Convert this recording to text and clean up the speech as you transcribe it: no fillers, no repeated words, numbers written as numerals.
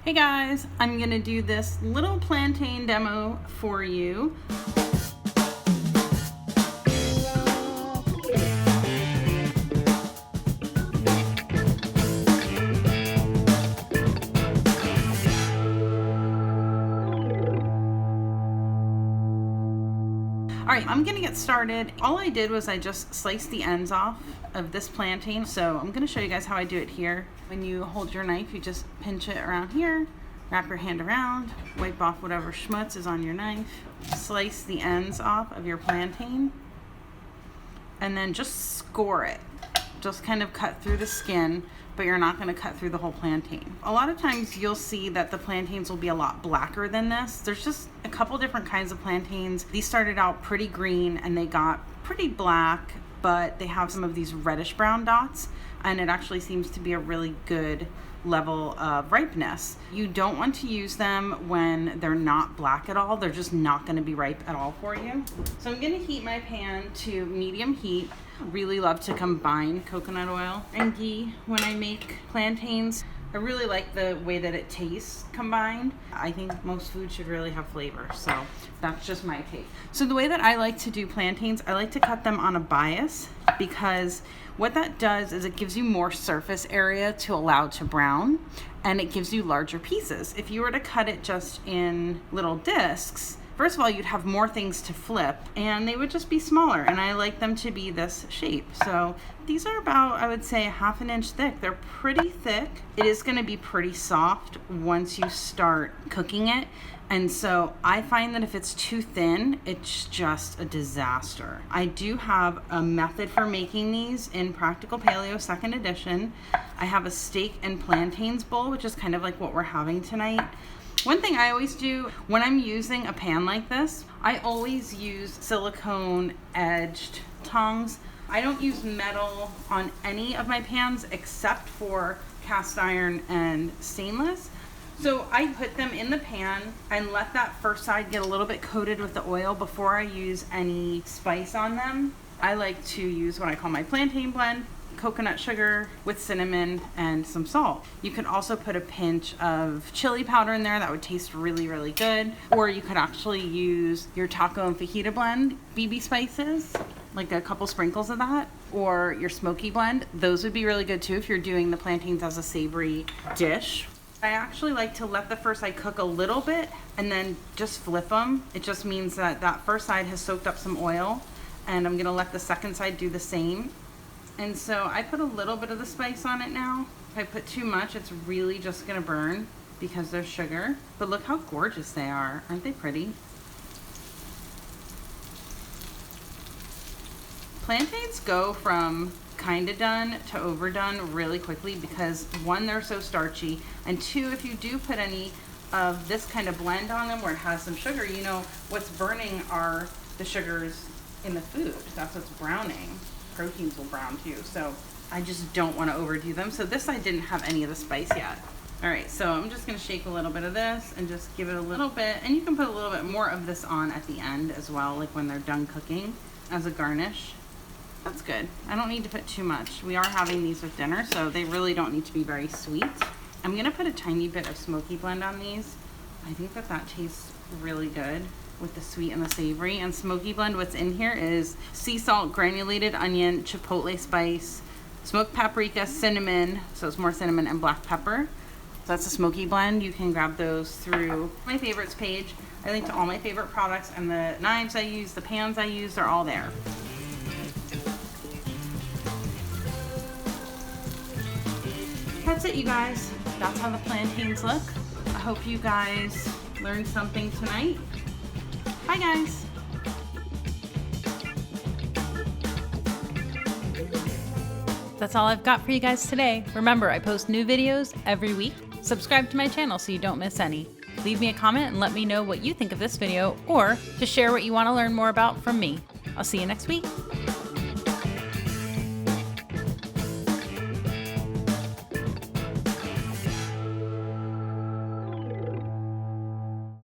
Hey guys, I'm gonna do this little plantain demo for you. All right, I'm gonna get started. All I did was I just sliced the ends off of this plantain. So I'm gonna show you guys how I do it here. When you hold your knife, you just pinch it around here, wrap your hand around, wipe off whatever schmutz is on your knife, slice the ends off of your plantain, and then just score it. Just kind of cut through the skin, but you're not gonna cut through the whole plantain. A lot of times you'll see that the plantains will be a lot blacker than this. There's just a couple different kinds of plantains. These started out pretty green and they got pretty black, but they have some of these reddish brown dots, and it actually seems to be a really good level of ripeness. You don't want to use them when they're not black at all. They're just not going to be ripe at all for you. So I'm going to heat my pan to medium heat. Really love to combine coconut oil and ghee when I make plantains. I really like the way that it tastes combined. I think most food should really have flavor, so that's just my take. So the way that I like to do plantains, I like to cut them on a bias, because what that does is it gives you more surface area to allow to brown, and it gives you larger pieces. If you were to cut it just in little discs, first of all, you'd have more things to flip and they would just be smaller, and I like them to be this shape. So these are about, I would say, 1/2 inch thick. They're pretty thick. It is gonna be pretty soft once you start cooking it. And so I find that if it's too thin, it's just a disaster. I do have a method for making these in Practical Paleo 2nd edition. I have a steak and plantains bowl, which is kind of like what we're having tonight. One thing I always do when I'm using a pan like this, I always use silicone edged tongs. I don't use metal on any of my pans except for cast iron and stainless. So I put them in the pan and let that first side get a little bit coated with the oil before I use any spice on them. I like to use what I call my plantain blend, coconut sugar with cinnamon and some salt. You could also put a pinch of chili powder in there. That would taste really, really good. Or you could actually use your taco and fajita blend, BB spices, like a couple sprinkles of that, or your smoky blend. Those would be really good too if you're doing the plantains as a savory dish. I actually like to let the first side cook a little bit and then just flip them. It just means that that first side has soaked up some oil, and I'm gonna let the second side do the same. And so I put a little bit of the spice on it now. If I put too much, it's really just gonna burn because there's sugar. But look how gorgeous they are. Aren't they pretty? Plantains go from kinda done to overdone really quickly because one, they're so starchy, and two, if you do put any of this kind of blend on them where it has some sugar, you know, what's burning are the sugars in the food. That's what's browning. Proteins will brown too, so I just don't want to overdo them. So this I didn't have any of the spice yet. All right, so I'm just gonna shake a little bit of this and just give it a little bit, and you can put a little bit more of this on at the end as well, like when they're done cooking as a garnish. That's good. I don't need to put too much. We are having these with dinner, so they really don't need to be very sweet. I'm gonna put a tiny bit of smoky blend on these. I think that that tastes really good with the sweet and the savory. And smoky blend, what's in here is sea salt, granulated onion, chipotle spice, smoked paprika, cinnamon, so it's more cinnamon, and black pepper. So that's a smoky blend. You can grab those through my favorites page. I link to all my favorite products, and the knives I use, the pans I use, they're all there. That's it, you guys. That's how the plantains look. I hope you guys learned something tonight. Bye, guys. That's all I've got for you guys today. Remember, I post new videos every week. Subscribe to my channel so you don't miss any. Leave me a comment and let me know what you think of this video, or just share what you want to learn more about from me. I'll see you next week.